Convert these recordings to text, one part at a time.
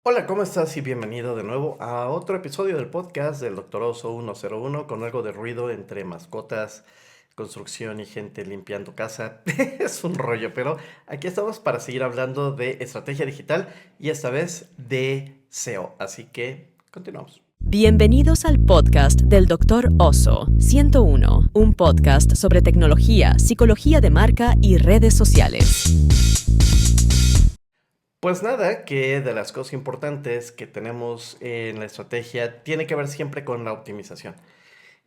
Hola, ¿cómo estás? Y bienvenido de nuevo a otro episodio del podcast del Doctor Oso 101 con algo de ruido entre mascotas, construcción y gente limpiando casa. Es un rollo, pero aquí estamos para seguir hablando de estrategia digital y esta vez de SEO. Así que continuamos. Bienvenidos al podcast del Dr. Oso 101, un podcast sobre tecnología, psicología de marca y redes sociales. Pues nada, que de las cosas importantes que tenemos en la estrategia tiene que ver siempre con la optimización.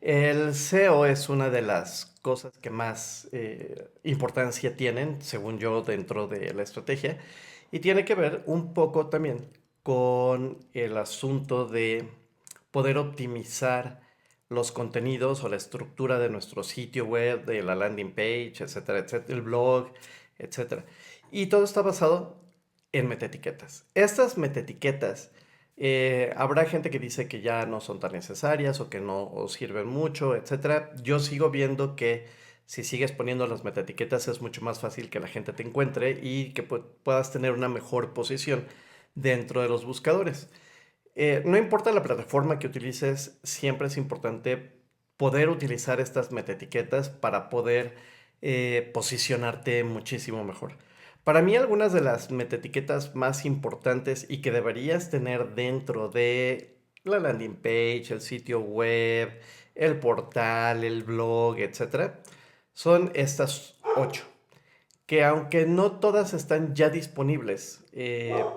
El SEO es una de las cosas que más importancia tienen, según yo, dentro de la estrategia, y tiene que ver un poco también con el asunto de poder optimizar los contenidos o la estructura de nuestro sitio web, de la landing page, etcétera, etcétera, el blog, etcétera. Y todo está basado en metaetiquetas. Estas metaetiquetas habrá gente que dice que ya no son tan necesarias o que no o sirven mucho, etcétera. Yo sigo viendo que si sigues poniendo las metaetiquetas es mucho más fácil que la gente te encuentre y que puedas tener una mejor posición dentro de los buscadores. No importa la plataforma que utilices, siempre es importante poder utilizar estas metaetiquetas para poder posicionarte muchísimo mejor. Para mí, algunas de las metaetiquetas más importantes y que deberías tener dentro de la landing page, el sitio web, el portal, el blog, etcétera, son estas 8 que aunque no todas están ya disponibles,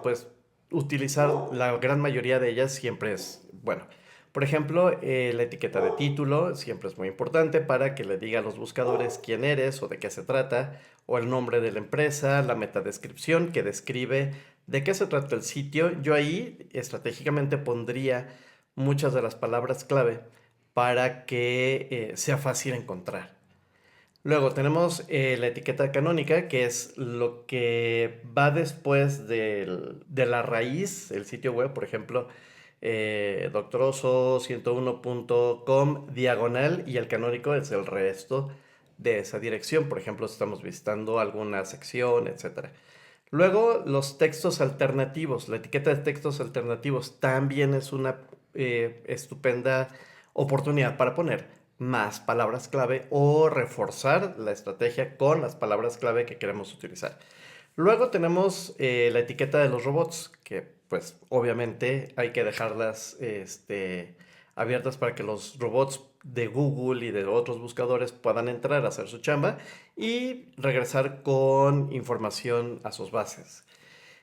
pues utilizar la gran mayoría de ellas siempre es bueno. Por ejemplo, la etiqueta de título siempre es muy importante para que le diga a los buscadores quién eres o de qué se trata, o el nombre de la empresa, la metadescripción que describe de qué se trata el sitio. Yo ahí estratégicamente pondría muchas de las palabras clave para que sea fácil encontrar. Luego tenemos la etiqueta canónica, que es lo que va después de la raíz, el sitio web, por ejemplo, doctoroso101.com diagonal y el canónico es el resto de esa dirección. Por ejemplo, si estamos visitando alguna sección, etcétera. Luego, los textos alternativos. La etiqueta de textos alternativos también es una estupenda oportunidad para poner más palabras clave o reforzar la estrategia con las palabras clave que queremos utilizar. Luego tenemos la etiqueta de los robots, que pues obviamente hay que dejarlas abiertas para que los robots de Google y de otros buscadores puedan entrar a hacer su chamba y regresar con información a sus bases.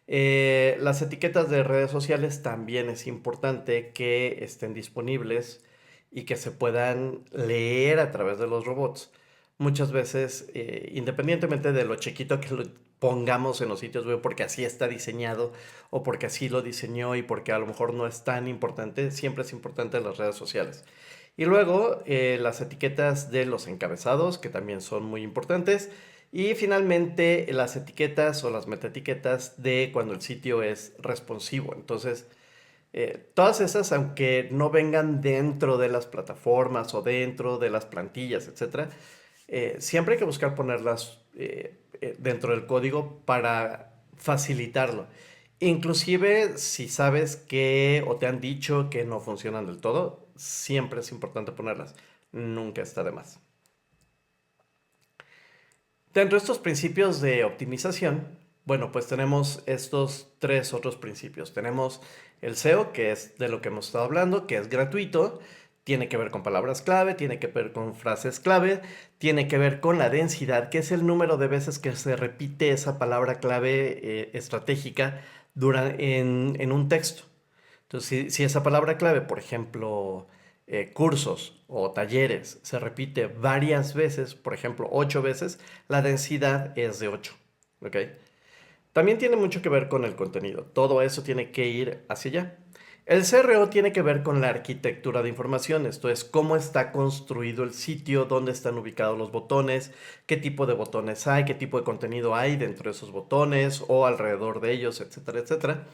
Las etiquetas de redes sociales también es importante que estén disponibles y que se puedan leer a través de los robots. Muchas veces, independientemente de lo chiquito que lo pongamos en los sitios web, porque así está diseñado o porque así lo diseñó y porque a lo mejor no es tan importante, siempre es importante las redes sociales. Y luego las etiquetas de los encabezados, que también son muy importantes. Y finalmente las etiquetas o las metaetiquetas de cuando el sitio es responsivo. Entonces, todas esas, aunque no vengan dentro de las plataformas o dentro de las plantillas, etcétera, siempre hay que buscar ponerlas dentro del código para facilitarlo. Inclusive si sabes que o te han dicho que no funcionan del todo, siempre es importante ponerlas. Nunca está de más. Dentro de estos principios de optimización, bueno, pues tenemos estos tres otros principios. Tenemos el SEO, que es de lo que hemos estado hablando, que es gratuito, tiene que ver con palabras clave, tiene que ver con frases clave, tiene que ver con la densidad, que es el número de veces que se repite esa palabra clave estratégica en un texto. Entonces, si esa palabra clave, por ejemplo, cursos o talleres, se repite varias veces, por ejemplo, 8 veces, la densidad es de 8. ¿Ok? También tiene mucho que ver con el contenido. Todo eso tiene que ir hacia allá. El CRO tiene que ver con la arquitectura de información, esto es cómo está construido el sitio, dónde están ubicados los botones, qué tipo de botones hay, qué tipo de contenido hay dentro de esos botones o alrededor de ellos, etcétera, etcétera.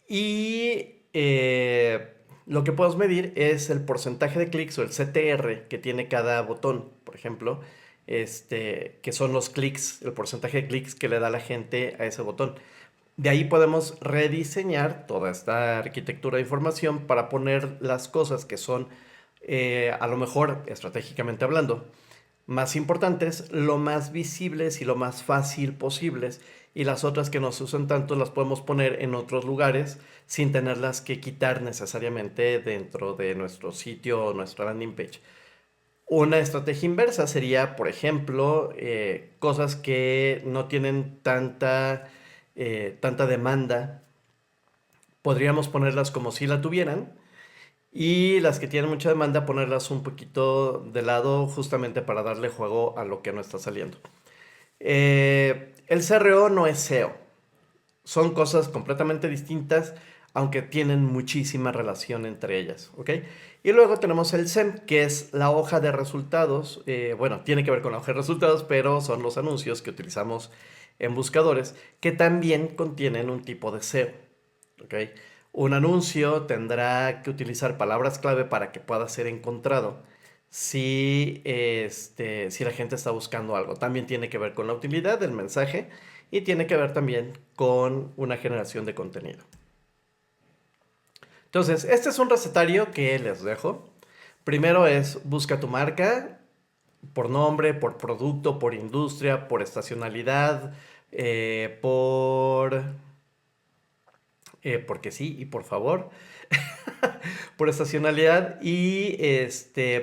Y lo que podemos medir es el porcentaje de clics o el CTR que tiene cada botón, por ejemplo, que son los clics, el porcentaje de clics que le da la gente a ese botón. De ahí podemos rediseñar toda esta arquitectura de información para poner las cosas que son, a lo mejor estratégicamente hablando, más importantes, lo más visibles y lo más fácil posibles. Y las otras que no se usan tanto las podemos poner en otros lugares sin tenerlas que quitar necesariamente dentro de nuestro sitio o nuestra landing page. Una estrategia inversa sería, por ejemplo, cosas que no tienen tanta demanda. Podríamos ponerlas como si la tuvieran y las que tienen mucha demanda ponerlas un poquito de lado justamente para darle juego a lo que no está saliendo. El CRO no es SEO. Son cosas completamente distintas, aunque tienen muchísima relación entre ellas, ¿ok? Y luego tenemos el SEM, que es la hoja de resultados. Bueno, tiene que ver con la hoja de resultados, pero son los anuncios que utilizamos en buscadores, que también contienen un tipo de SEO, ¿ok? Un anuncio tendrá que utilizar palabras clave para que pueda ser encontrado si la gente está buscando algo. También tiene que ver con la utilidad del mensaje y tiene que ver también con una generación de contenido. Entonces, este es un recetario que les dejo. Primero es busca tu marca por nombre, por producto, por industria, por estacionalidad, porque sí y por favor, por estacionalidad y se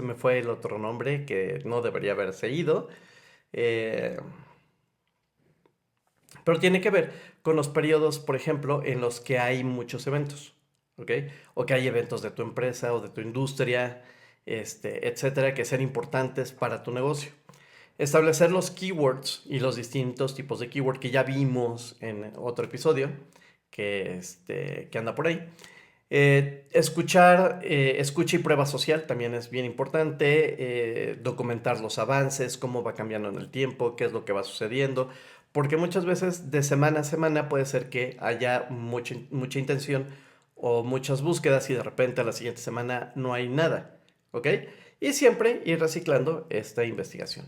me fue el otro nombre que no debería haberse ido. Eh, pero tiene que ver con los periodos, por ejemplo, en los que hay muchos eventos, ¿ok? O que hay eventos de tu empresa o de tu industria, etcétera, que sean importantes para tu negocio. Establecer los keywords y los distintos tipos de keyword que ya vimos en otro episodio que anda por ahí. Escucha y prueba social también es bien importante. Documentar los avances, cómo va cambiando en el tiempo, qué es lo que va sucediendo. Porque muchas veces de semana a semana puede ser que haya mucha intención o muchas búsquedas y de repente a la siguiente semana no hay nada. ¿Ok? Y siempre ir reciclando esta investigación.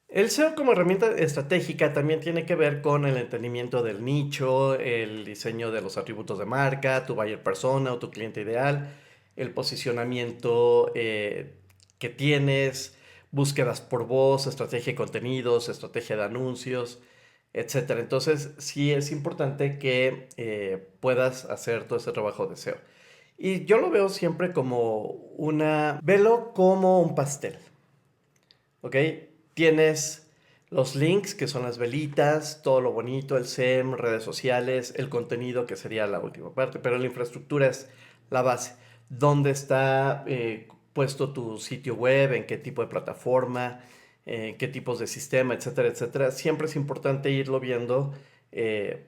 El SEO como herramienta estratégica también tiene que ver con el entendimiento del nicho, el diseño de los atributos de marca, tu buyer persona o tu cliente ideal, el posicionamiento que tienes, búsquedas por voz, estrategia de contenidos, estrategia de anuncios, etcétera. Entonces, sí es importante que puedas hacer todo ese trabajo de SEO. Y yo lo veo siempre velo como un pastel. ¿Ok? Tienes los links, que son las velitas, todo lo bonito, el SEM, redes sociales, el contenido, que sería la última parte, pero la infraestructura es la base. ¿Dónde está puesto tu sitio web? ¿En qué tipo de plataforma? ¿Qué tipos de sistema? Etcétera, etcétera. Siempre es importante irlo viendo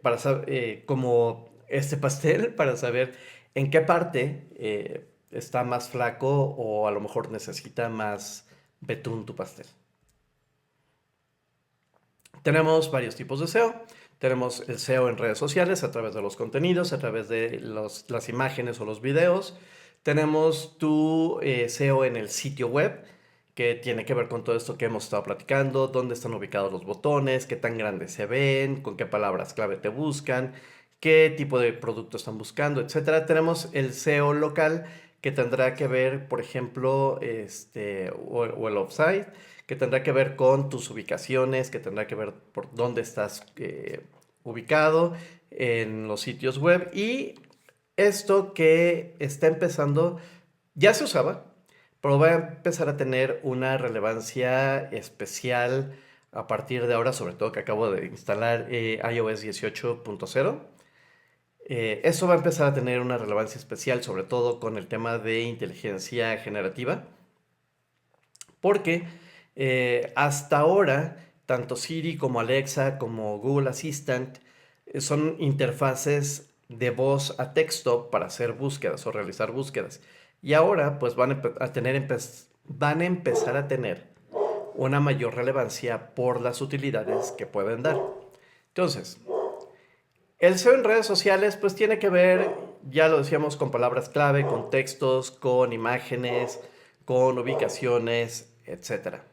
para saber, como este pastel, para saber en qué parte está más flaco o a lo mejor necesita más betún tu pastel. Tenemos varios tipos de SEO. Tenemos el SEO en redes sociales a través de los contenidos, a través de las imágenes o los videos. Tenemos tu SEO en el sitio web, que tiene que ver con todo esto que hemos estado platicando, dónde están ubicados los botones, qué tan grandes se ven, con qué palabras clave te buscan, qué tipo de producto están buscando, etcétera. Tenemos el SEO local, que tendrá que ver, por ejemplo, o el offsite, que tendrá que ver con tus ubicaciones, que tendrá que ver por dónde estás ubicado en los sitios web. Y esto que está empezando, ya se usaba, pero va a empezar a tener una relevancia especial a partir de ahora, sobre todo que acabo de instalar iOS 18.0. Eso va a empezar a tener una relevancia especial, sobre todo con el tema de inteligencia generativa, porque hasta ahora, tanto Siri como Alexa como Google Assistant son interfaces de voz a texto para hacer búsquedas o realizar búsquedas. Y ahora pues van a empezar a tener una mayor relevancia por las utilidades que pueden dar. Entonces, el SEO en redes sociales pues tiene que ver, ya lo decíamos, con palabras clave, con textos, con imágenes, con ubicaciones, etcétera.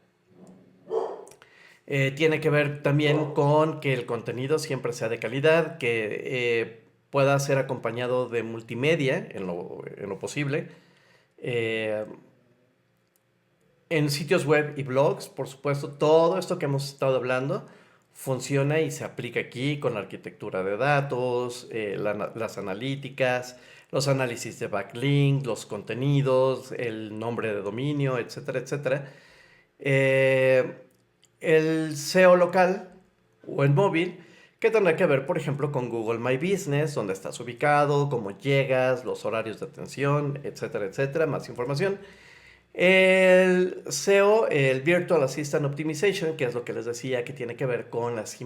Tiene que ver también con que el contenido siempre sea de calidad, que pueda ser acompañado de multimedia en lo posible. En sitios web y blogs, por supuesto, todo esto que hemos estado hablando funciona y se aplica aquí con la arquitectura de datos, las analíticas, los análisis de backlink, los contenidos, el nombre de dominio, etcétera, etcétera. El SEO local o el móvil, que tendrá que ver, por ejemplo, con Google My Business, dónde estás ubicado, cómo llegas, los horarios de atención, etcétera, etcétera, más información. El SEO, el Virtual Assistant Optimization, que es lo que les decía, que tiene que ver con las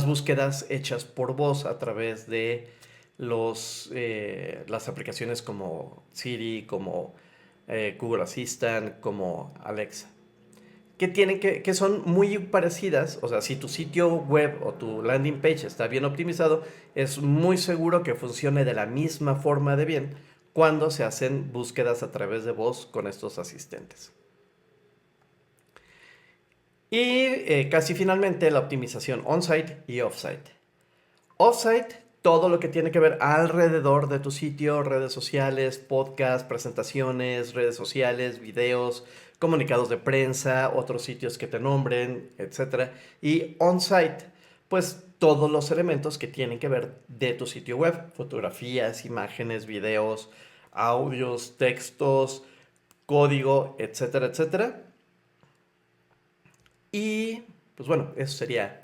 búsquedas hechas por voz a través de las aplicaciones como Siri, como Google Assistant, como Alexa, que son muy parecidas. O sea, si tu sitio web o tu landing page está bien optimizado, es muy seguro que funcione de la misma forma de bien cuando se hacen búsquedas a través de voz con estos asistentes. Y casi finalmente la optimización on-site y off-site. Off-site, todo lo que tiene que ver alrededor de tu sitio, redes sociales, podcast, presentaciones, redes sociales, videos, comunicados de prensa, otros sitios que te nombren, etc. Y on-site, pues todos los elementos que tienen que ver de tu sitio web, fotografías, imágenes, videos, audios, textos, código, etcétera, etcétera. Y pues bueno, eso sería.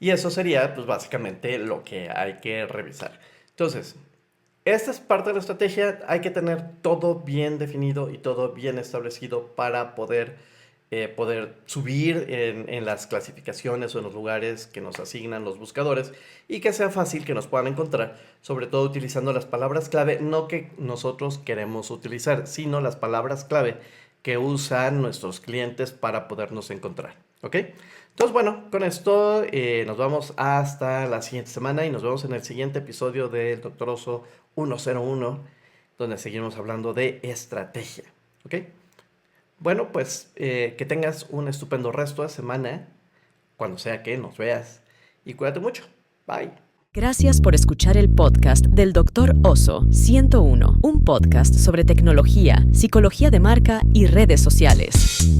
Y eso sería pues básicamente lo que hay que revisar. Entonces, esta es parte de la estrategia. Hay que tener todo bien definido y todo bien establecido para poder subir en las clasificaciones o en los lugares que nos asignan los buscadores, y que sea fácil que nos puedan encontrar, sobre todo utilizando las palabras clave, no que nosotros queremos utilizar, sino las palabras clave que usan nuestros clientes para podernos encontrar. ¿Ok? Entonces, bueno, con esto nos vamos hasta la siguiente semana y nos vemos en el siguiente episodio del Dr. Oso 101, donde seguimos hablando de estrategia. ¿Ok? Bueno, pues que tengas un estupendo resto de semana, cuando sea que nos veas, y cuídate mucho. Bye. Gracias por escuchar el podcast del Dr. Oso 101, un podcast sobre tecnología, psicología de marca y redes sociales.